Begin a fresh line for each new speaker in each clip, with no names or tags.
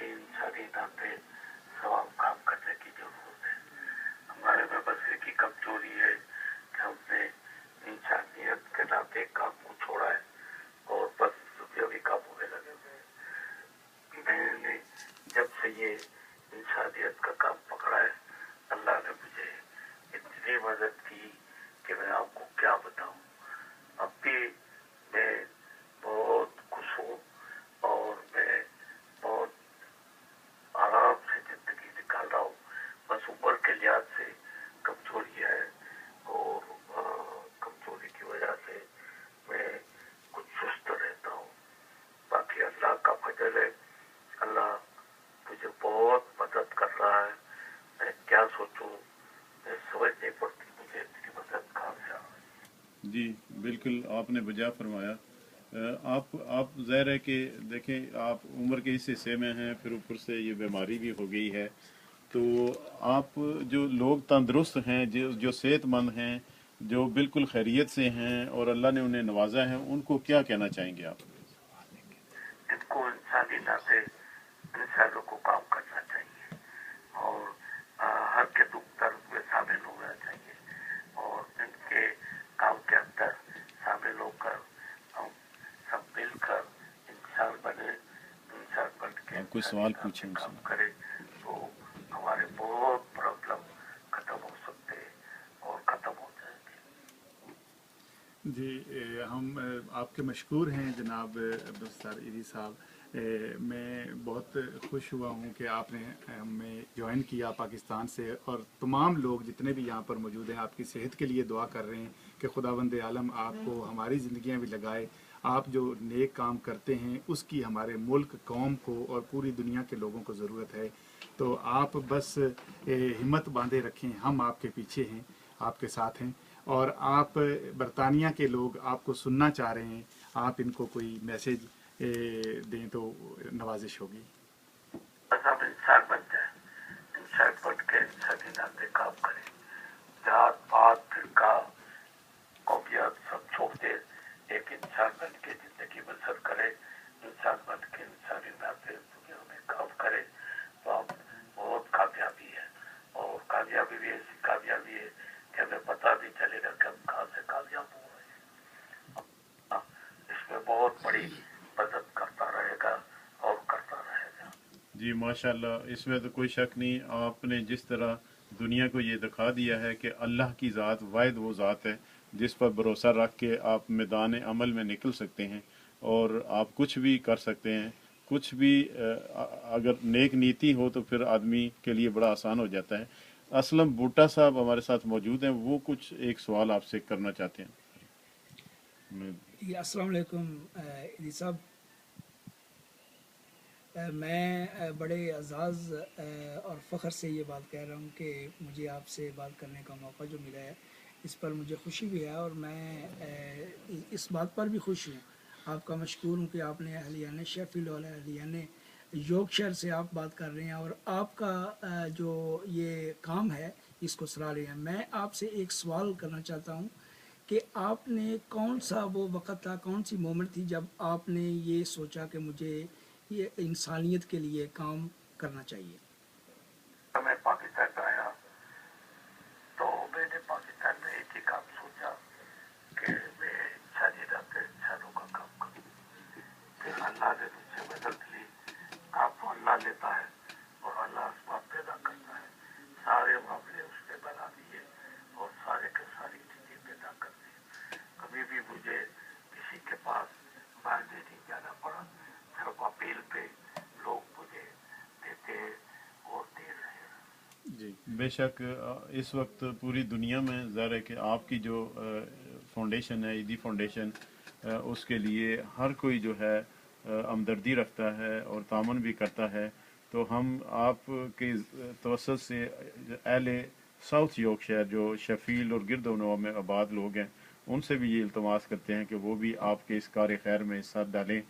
कि इंसानी नाते सवाब काम करने की जरूरत है। हमारे में बस एक ही कमजोरी है कि हमने इंसानियत के नाते काम को छोड़ा है और बस दुनियावी कामों में लगे हुए हैं। मैंने जब से ये इंसानियत का काम पकड़ा है, अल्लाह ने मुझे इतनी मदद की कि मैं आपको क्या बताऊं। अब भी मैं बहुत खुश हूँ और मैं बहुत आराम से जिंदगी निकाल रहा हूँ। बस उम्र के लिहाज से कमजोरी है और कमजोरी की वजह से मैं कुछ सुस्त रहता हूँ। बाकी अल्लाह का फजल है, अल्लाह मुझे बहुत मदद कर रहा है। मैं क्या सोचूं, मैं समझ नहीं पड़ती मुझे इतनी मदद कहाँ से आ रही।
जी बिल्कुल आपने बजा फरमाया। आप ज़ाहिर है कि देखें आप उम्र के इस हिस्से में हैं, फिर ऊपर से ये बीमारी भी हो गई है, तो आप जो लोग तंदुरुस्त हैं, जो जो सेहतमंद हैं, जो बिल्कुल खैरियत से हैं और अल्लाह ने उन्हें नवाजा है, उनको क्या कहना चाहेंगे आप?
इनको इंसानी नाते इंसानों को काम करना चाहिए और हर के दुख दर्द में शामिल होना चाहिए और इनके काम के अंदर शामिल होकर हम सब मिलकर इंसान बने, इंसान बन के
आप कोई
इंसानी
सवाल
नाते
पूछें उनसे।
काम करें तो हमारे बहुत प्रॉब्लम खत्म हो सकते हैं और खत्म हो जाएंगे।
जी हम आपके मशकूर हैं जनाब अब्दुलसत्तार ईदी साहब। मैं बहुत खुश हुआ हूँ कि आपने हमें ज्वाइन किया पाकिस्तान से, और तमाम लोग जितने भी यहाँ पर मौजूद हैं आपकी सेहत के लिए दुआ कर रहे हैं कि खुदावंद आलम आपको हमारी ज़िंदगियाँ भी लगाए। आप जो नेक काम करते हैं उसकी हमारे मुल्क, कौम को और पूरी दुनिया के लोगों को ज़रूरत है। तो आप बस हिम्मत बांधे रखें, हम आपके पीछे हैं, आपके साथ हैं। और आप बरतानिया के लोग आपको सुनना चाह रहे हैं, आप इनको कोई मैसेज दें तो नवाजिश होगी।
बस हम इंसान बन जाए, इंसान बन के इंसानी नाते काम करें, जात पात फिरका कौमियत सब छोड़ दे, एक इंसान बन के जिंदगी बसर करे, इंसान बन के इंसानी नाते दुनिया में काम करे तो आप बहुत कामयाबी है। और कामयाबी भी ऐसी कामयाबी है कि हमें पता नहीं चलेगा कि हम कहाँ से कामयाब हो रहे हैं। इसमें बहुत बड़ी मदद करता रहेगा और करता रहेगा।
जी माशाल्लाह, इसमें तो कोई शक नहीं। आपने जिस तरह दुनिया को ये दिखा दिया है कि अल्लाह की ज़ात वाहिद वो ज़ात है जिस पर भरोसा रख के आप मैदान अमल में निकल सकते हैं और आप कुछ भी कर सकते हैं। कुछ भी अगर नेक नीति हो तो फिर आदमी के लिए बड़ा आसान हो जाता है। असलम बूटा साहब हमारे साथ मौजूद हैं, वो कुछ एक सवाल आपसे करना चाहते हैं।
अस्सलाम वालेकुम इदी साहब। मैं बड़े एज़ाज़ और फ़ख्र से ये बात कह रहा हूँ कि मुझे आपसे बात करने का मौका जो मिला है इस पर मुझे खुशी भी है, और मैं इस बात पर भी खुश हूँ, आपका मशकूर हूँ कि आपने अहलियान शेफील्ड और अहलियान यॉर्कशायर से आप बात कर रहे हैं और आपका जो ये काम है इसको सराह रहे हैं। मैं आपसे एक सवाल करना चाहता हूँ कि आपने कौन सा वो वक़्त था, कौन सी मोमेंट थी जब आपने ये सोचा कि मुझे ये इंसानियत के लिए काम करना चाहिए?
मैं पाकिस्तान आया तो मैंने पाकिस्तान में एक ही काम सोचा कि मैं इंसानी नाते इंसानों का काम करूँ। फिर अल्लाह ने मुझसे मदद ली। काम तो अल्लाह लेता है और अल्लाह असबाब पैदा करता है। सारे मामले उसने बना दिए और सारे के सारी चीजें पैदा कर दी। कभी भी मुझे किसी के पास मांगने नहीं जाना पड़ा, सिर्फ अपील पे लोग मुझे देते और दे रहे हैं।
जी बेशक इस वक्त पूरी दुनिया में ज़ाहिर है कि आपकी जो फाउंडेशन है, ईदी फाउंडेशन, उसके लिए हर कोई जो है हमदर्दी रखता है और तामन भी करता है। तो हम आपके तवसत से अहले साउथ यॉर्कशायर जो शेफील्ड और गिरदोनवा में आबाद लोग हैं उनसे भी ये इल्तमास करते हैं कि वो भी आपके इस कार खैर में हिस्सा डालें।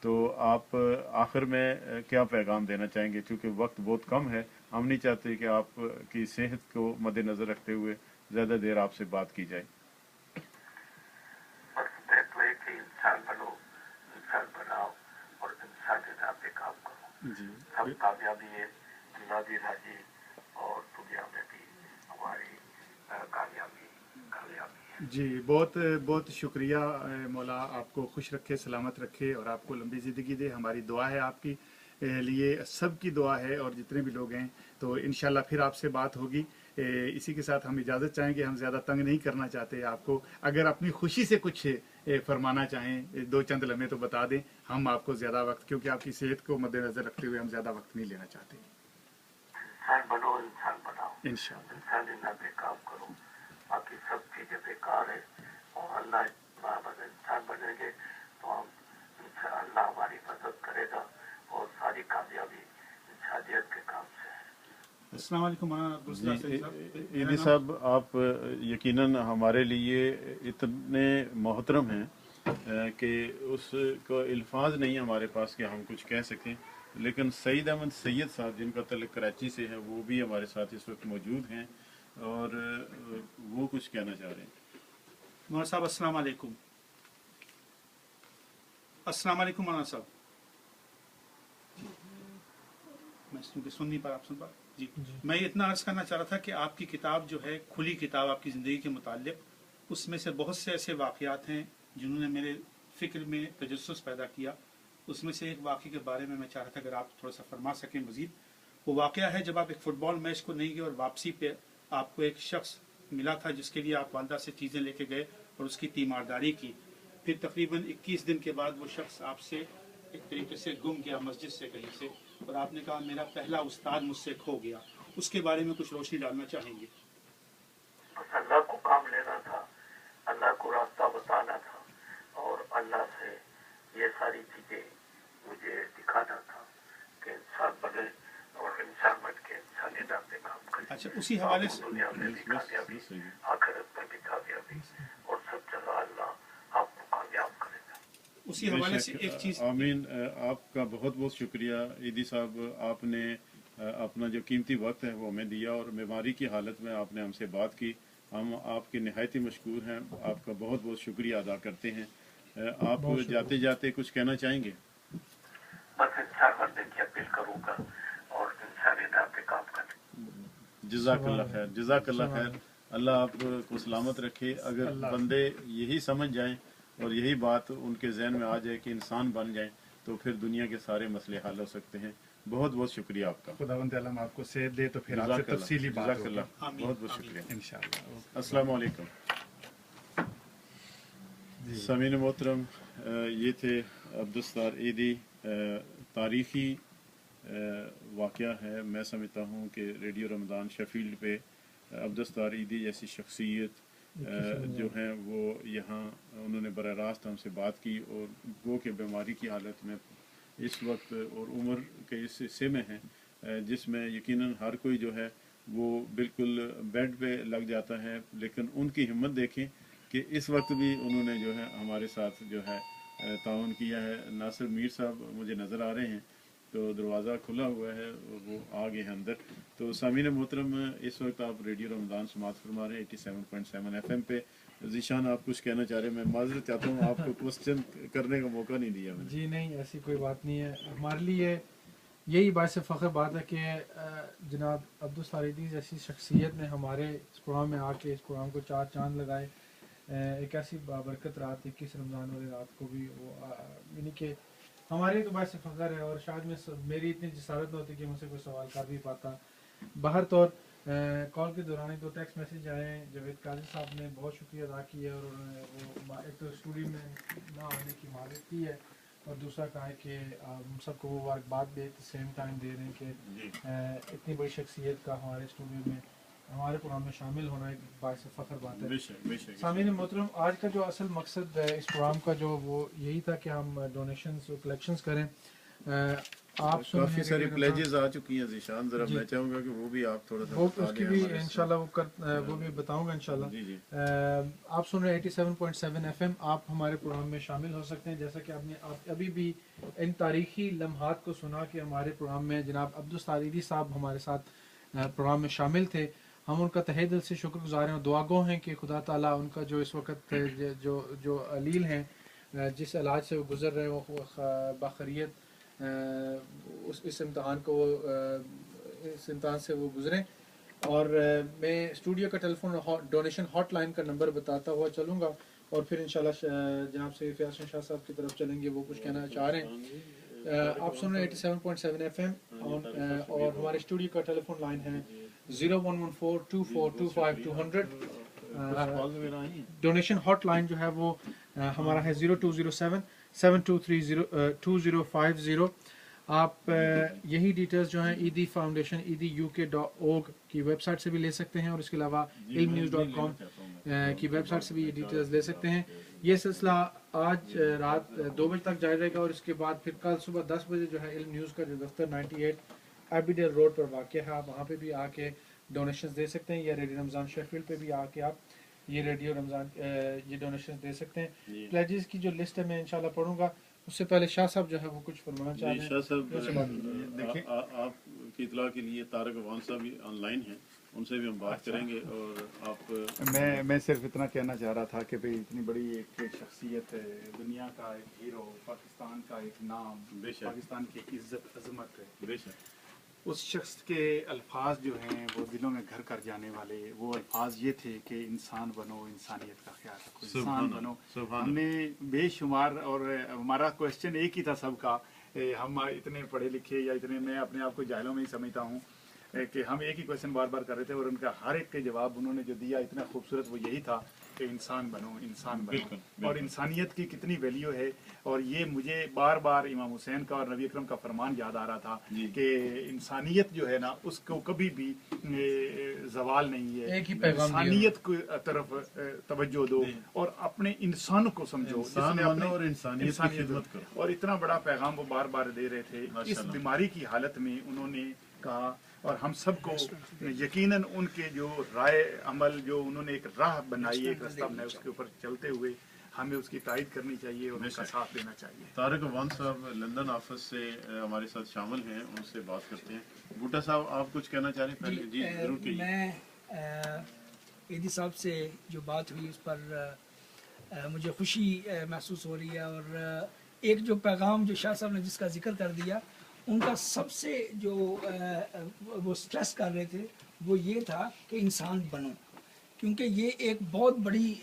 तो आप आखिर में क्या पैगाम देना चाहेंगे? चूँकि वक्त बहुत कम है, हम नहीं चाहते कि आपकी सेहत को मद्देनज़र रखते हुए ज़्यादा देर आपसे बात की जाए।
बस मैं तो एक ही इंसान बनो, इंसान बनाओ और इंसान के नाते काम करो।
जी
सब कामयाबी है, अल्लाह भी राजी और दुनिया में भी हमारी कामयाबी है।
जी, बहुत बहुत शुक्रिया मौला आपको खुश रखे, सलामत रखे और आपको लंबी ज़िंदगी दे। हमारी दुआ है आपकी लिए, सबकी दुआ है और जितने भी लोग हैं। तो इंशाल्लाह फिर आपसे बात होगी। इसी के साथ हम इजाज़त चाहेंगे, हम ज़्यादा तंग नहीं करना चाहते आपको। अगर अपनी खुशी से कुछ फरमाना चाहें, दो चंद लम्हे तो बता दें, हम आपको ज़्यादा वक्त, क्योंकि आपकी सेहत को मद्देनज़र रखते हुए हम ज़्यादा वक्त नहीं लेना चाहते।
इंसान बनो, इंसान बनाओ,
इंशाल्लाह
इंसानी ना बेकाम करो, बाकी सब चीजें बेकार है। और अल्लाह इंसान बनेंगे तो हम अल्लाह हमारी मदद करेगा और सारी कामयाबी इंसानियत के काम से है।
अस्सलाम वालेकुम
ईदी साहब, आप यकीनन हमारे लिए इतने मोहतरम हैं कि उसको अल्फाज नहीं हमारे पास कि हम कुछ कह सकें। लेकिन सईद अहमद सैयद साहब, जिनका तल्लुक कराची से है, वो भी हमारे साथ इस वक्त मौजूद हैं और वो कुछ कहना चाह रहे हैं।
मौलाना साहब अस्सलाम वालेकुम। अस्सलाम वालेकुम मौलाना साहब। मैं सुन नहीं पा रहा, आप सुन पा जी। मैं इतना अर्ज करना चाह रहा था कि आपकी किताब जो है, खुली किताब आपकी ज़िंदगी के मुताल्लिक, उसमें से बहुत से ऐसे वाक़यात हैं जिन्होंने मेरे फ़िक्र में तजस्सुस पैदा किया। उसमें से एक वाक़े के बारे में मैं चाह रहा था अगर आप थोड़ा सा फरमा सकें मज़ीद। वो वाक़या है जब आप एक फ़ुटबॉल मैच को नहीं गए और वापसी पे आपको एक शख्स मिला था जिसके लिए आप वालदा से चीज़ें लेके गए और उसकी तीमारदारी की। फिर तकरीबन 21 दिन के बाद वो शख्स आपसे एक तरीके से गुम गया मस्जिद से कहीं से, और आपने कहा मेरा पहला उस्ताद मुझसे खो गया। उसके बारे में कुछ रोशनी डालना चाहेंगे?
बस अल्लाह को काम लेना था, अल्लाह को रास्ता बताना था और अल्लाह से ये सारी चीजें मुझे दिखाना था कि इंसान बने और इंसान बन के इंसानी नाम पे काम करे।
अच्छा, उसी हवाले से
दुनिया में भी कामयाबी, आखिरत में भी कामयाबी और सब जगह अल्लाह आपको कामयाब करेगा।
उसी हवाले से एक चीज।
आमीन। आपका बहुत बहुत शुक्रिया ईदी साहब, आपने अपना जो कीमती वक्त है वो हमें दिया और बीमारी की हालत में आपने हमसे बात की। हम आपके निहायती मशकूर हैं, आपका बहुत बहुत शुक्रिया अदा करते हैं। आप जाते जाते कुछ कहना चाहेंगे?
बस इंसान बनने की अपील करूंगा और इंसानी नाम पे काम करें।
जज़ाकल्लाह खैर, जज़ाकल्लाह खैर। अल्लाह आपको सलामत रखे। अगर बंदे यही समझ जाएं और यही बात उनके जहन में आ जाए कि इंसान बन जाएं, तो फिर दुनिया के सारे मसले हल हो सकते हैं। बहुत बहुत शुक्रिया आपका।
खुदावंद आलम आपको सेहत दे, तो फिर आपसे तफसीली बात होगी
जज़ाकल्लाह, बहुत बहुत शुक्रिया
इंशाअल्लाह।
अस्सलाम वालेकुम। सामीन मोहतरम, ये थे अब्दुस्तार ईदी। तारीख़ी वाक़या है। मैं समझता हूँ कि रेडियो रमज़ान शेफील्ड पे अब्दुस्तार ईदी जैसी शख्सियत जो हैं वो यहाँ उन्होंने बराह रास्त हमसे बात की और वो के बीमारी की हालत में इस वक्त और उम्र के इस हिस्से में हैं जिसमें यकीनन हर कोई जो है वो बिल्कुल बेड पे लग जाता है। लेकिन उनकी हिम्मत देखें कि इस वक्त भी उन्होंने जो है हमारे साथ जो है ताउन किया है। नासिर मीर साहब मुझे नज़र आ रहे हैं, तो दरवाज़ा खुला हुआ है और वो आ गए हैं अंदर। तो सामीन मोहतरम, इस वक्त आप रेडियो रमज़ान समाअत फरमा रहे हैं 87.7 FM पे। ज़ीशान, आप कुछ कहना चाह रहे हैं? मैं माज़रत चाहता हूँ, आपको क्वेश्चन करने का मौका नहीं दिया मैंने।
जी नहीं, ऐसी कोई बात नहीं है। हमारे लिए यही बात फ़ख्र बात है कि जनाब अब्दुस्तार ईदी जैसी शख्सियत ने हमारे इस प्रोग्राम में आके इस प्रोग्राम को चार चांद लगाए। एक ऐसी बाबरकत रात 21 रमज़ान वाली रात को भी वो यानी कि हमारे तो बात फ़ख्र है। और शायद मेरी इतनी जसारत न होती कि मुझसे कोई सवाल कर भी पाता। बाहर तौर कॉल के दौरान दो टेक्स्ट मैसेज आए हैं। जावेद काजी साहब ने बहुत शुक्रिया अदा किया और उन्होंने वो एक तो स्टूडियो में ना आने की माजरत की है और दूसरा कहा है कि हम सबको वो मुबारकबाद भी एट द सेम टाइम दे रहे हैं कि इतनी बड़ी शख्सियत का हमारे स्टूडियो में हमारे प्रोग्राम में शामिल होना एक बात फ़ख्र बात है। सामीन मोहतरम, आज का जो असल मकसद इस प्रोग्राम का जो वो यही था कि हम डोनेशंस और कलेक्शंस करें। आप
काफ़ी सारी प्लेजेस आ चुकी हैं ज़ीशान, ज़रा मैं चाहूँगा कि वो भी आप थोड़ा सा
वो उसकी भी इंशाल्लाह वो भी बताऊँगा इंशाल्लाह। आप सुन रहे हैं 87.7 FM। आप हमारे प्रोग्राम में शामिल हो सकते हैं। जैसा कि आप अभी भी इन तारीख़ी लम्हात को सुना कि हमारे प्रोग्राम में जनाब अब्दुस्तार ईदी साहब हमारे साथ प्रोग्राम में शामिल थे। हम उनका तहे दिल से शुक्रगुज़ार हैं और दुआगो हैं कि खुदा ताला उनका जो इस वक्त जो अलील हैं, जिस इलाज से वो गुज़र रहे हैं, वो बाखरियत اس امتحان کو اس امتحان سے وہ گزریں. اور میں اسٹوڈیو کا ٹیلی فون ڈونیشن ہاٹ لائن کا نمبر بتاتا ہوا چلوں گا اور پھر انشاءاللہ جناب سید فیاض شاہ صاحب کی طرف چلیں گے. وہ کچھ کہنا چاہ رہے ہیں. آپ سن رہے ہیں 87.7 FM اور ہمارے اسٹوڈیو کا ٹیلی فون لائن ہے 01142425 200. ڈونیشن ہاٹ لائن جو ہے وہ ہمارا ہے 0207 7230 آپ یہی ڈیٹیلز جو ہیں ایدی فاؤنڈیشن edu.org کی ویب سائٹ سے بھی لے سکتے ہیں اور اس کے علاوہ ilmnews.com کی ویب سائٹ سے بھی یہ ڈیٹیلز لے سکتے ہیں. یہ سلسلہ آج رات 2 بجے تک جاری رہے گا اور اس کے بعد پھر کل صبح 10 بجے جو ہے علم نیوز کا جو دفتر 98 ایبیڈیل روڈ پر واقع ہے آپ وہاں پہ بھی آ کے ڈونیشنز دے سکتے ہیں یا ریڈیو رمضان شیفیلڈ پہ بھی آ کے آپ یہ ریڈیو رمضان یہ ڈونیشنز دے سکتے ہیں. پلیجز کی جو لسٹ ہے میں انشاءاللہ پڑھوں گا. اس سے پہلے شاہ صاحب جو ہے وہ کچھ فرمانا چاہ رہے ہیں.
شاہ صاحب دیکھیں آپ کی اطلاع کے لیے طارق افغان صاحب بھی آن لائن ہیں, ان سے بھی ہم بات کریں گے. اور آپ
میں صرف اتنا کہنا چاہ رہا تھا کہ بھئی اتنی بڑی ایک شخصیت ہے, دنیا کا ایک ہیرو, پاکستان کا ایک نام, پاکستان کی ایک عزت عظمت ہے.
بے شک
اس شخص کے الفاظ جو ہیں وہ دلوں میں گھر کر جانے والے. وہ الفاظ یہ تھے کہ انسان بنو, انسانیت کا خیال رکھو, انسان بنو. ہم نے بے شمار, اور ہمارا کوشچن ایک ہی تھا سب کا. ہم اتنے پڑھے لکھے یا اتنے, میں اپنے آپ کو جاہلوں میں ہی سمجھتا ہوں کہ ہم ایک ہی کوشچن بار بار کر رہے تھے اور ان کا ہر ایک کے جواب انہوں نے جو دیا اتنا خوبصورت وہ یہی تھا کہ انسان بنو, انسان بنو. اور انسانیت کی کتنی ویلیو ہے. اور یہ مجھے بار بار امام حسین کا اور نبی اکرم کا فرمان یاد آ رہا تھا کہ انسانیت جو ہے نا اس کو کبھی بھی زوال نہیں ہے. انسانیت کی طرف توجہ دو اور اپنے انسان کو سمجھو,
اور انسانیت کی خدمت کرو.
اور اتنا بڑا پیغام وہ بار بار دے رہے تھے. اس بیماری کی حالت میں انہوں نے کہا, اور ہم سب کو یقیناً ان کے جو رائے عمل, جو انہوں نے ایک راہ بنائی, ایک رستہ بنایا, اس کے اوپر چلتے ہوئے ہمیں اس کی تائید کرنی چاہیے اور اس کا ساتھ دینا چاہیے.
طارق افغان صاحب لندن آفس سے ہمارے ساتھ شامل ہیں, ان سے بات کرتے ہیں. بوٹا صاحب آپ کچھ کہنا چاہ رہے ہیں پہلے؟ جی ضرور کہیے.
میں ایدی صاحب سے جو بات ہوئی اس پر مجھے خوشی محسوس ہو رہی ہے. اور ایک جو پیغام جو شاہ صاحب نے جس کا ذکر کر دیا, ان کا سب سے جو وہ سٹریس کر رہے تھے وہ یہ تھا کہ انسان بنو, کیونکہ یہ ایک بہت بڑی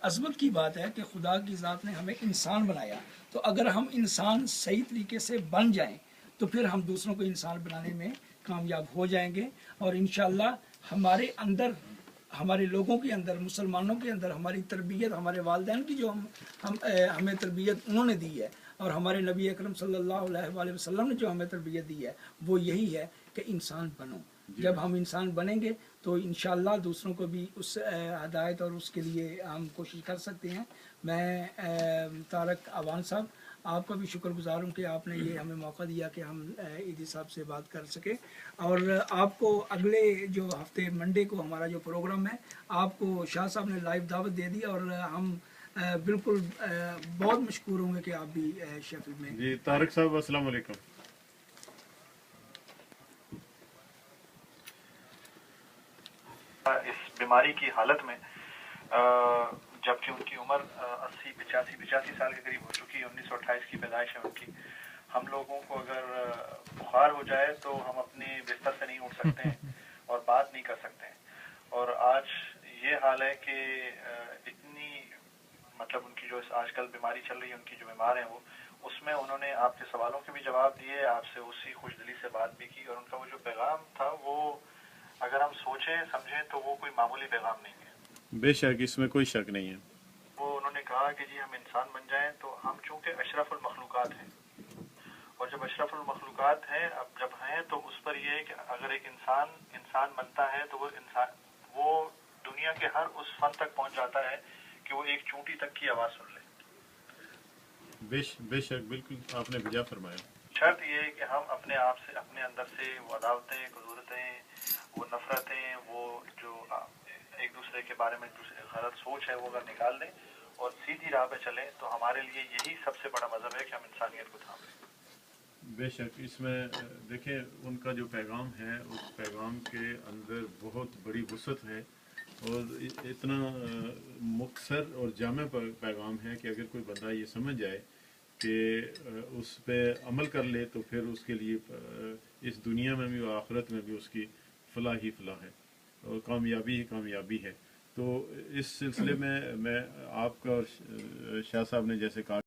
عظمت کی بات ہے کہ خدا کی ذات نے ہمیں انسان بنایا. تو اگر ہم انسان صحیح طریقے سے بن جائیں تو پھر ہم دوسروں کو انسان بنانے میں کامیاب ہو جائیں گے. اور انشاءاللہ ہمارے اندر, ہمارے لوگوں کے اندر, مسلمانوں کے اندر ہماری تربیت, ہمارے والدین کی جو ہمیں تربیت انہوں نے دی ہے, اور ہمارے نبی اکرم صلی اللہ علیہ وآلہ وسلم نے جو ہمیں تربیت دی ہے وہ یہی ہے کہ انسان بنو. جب ہم انسان بنیں گے تو انشاءاللہ دوسروں کو بھی اس ہدایت اور اس کے لیے ہم کوشش کر سکتے ہیں. میں طارق افغان صاحب آپ کا بھی شکر گزار ہوں کہ آپ نے یہ ہمیں موقع دیا کہ ہم ایدی صاحب سے بات کر سکیں. اور آپ کو اگلے جو ہفتے منڈے کو ہمارا جو پروگرام ہے, آپ کو شاہ صاحب نے لائیو دعوت دے دی, اور ہم بالکل بہت مشکور ہوں گے کہ آپ بھی شیفیلڈ میں.
جی طارق صاحب السلام علیکم.
اس بیماری کی حالت میں جبکہ ان کی عمر 85 سال کے قریب ہو چکی ہے, 1928 کی پیدائش ہے ان کی. ہم لوگوں کو اگر بخار ہو جائے تو ہم اپنے بستر سے نہیں اٹھ سکتے ہیں اور بات نہیں کر سکتے ہیں. اور آج یہ حال ہے کہ اتنی مطلب ان کی جو آج کل بیماری چل رہی ہے, ان کی جو بیمار ہیں وہ, اس میں انہوں نے آپ کے سوالوں کے بھی جواب دیے, آپ سے اسی خوش دلی سے بات بھی کی. اور ان کا وہ جو پیغام تھا وہ اگر ہم سوچیں سمجھیں تو وہ کوئی معمولی پیغام نہیں ہے.
بے شک اس میں کوئی شک نہیں ہے.
وہ انہوں نے کہا کہ جی ہم انسان بن جائیں تو ہم چونکہ اشرف المخلوقات ہیں, اور جب اشرف المخلوقات ہیں, اب جب ہیں تو اس پر یہ ہے کہ اگر ایک انسان بنتا ہے تو وہ دنیا کے ہر اس فن تک پہنچ جاتا ہے کہ وہ ایک چونٹی تک کی آواز سن لے.
بے شک بالکل آپ نے بجا فرمایا.
شرط یہ ہے کہ ہم اپنے آپ سے, اپنے اندر سے وہ عداوتیں, قدورتیں, وہ نفرتیں, وہ جو ایک دوسرے کے بارے میں غلط سوچ ہے وہ اگر نکال دیں اور سیدھی راہ پہ چلیں تو ہمارے لیے یہی سب سے بڑا مذہب ہے کہ ہم انسانیت کو تھام لیں.
بے شک اس میں دیکھیں ان کا جو پیغام ہے اس پیغام کے اندر بہت بڑی وسعت ہے, اور اتنا مختصر اور جامع پیغام ہے کہ اگر کوئی بندہ یہ سمجھ جائے کہ اس پہ عمل کر لے تو پھر اس کے لیے اس دنیا میں بھی اور آخرت میں بھی اس کی فلاح ہی فلاح ہے اور کامیابی ہی کامیابی ہے. تو اس سلسلے میں آپ کا اور شاہ صاحب نے جیسے کہا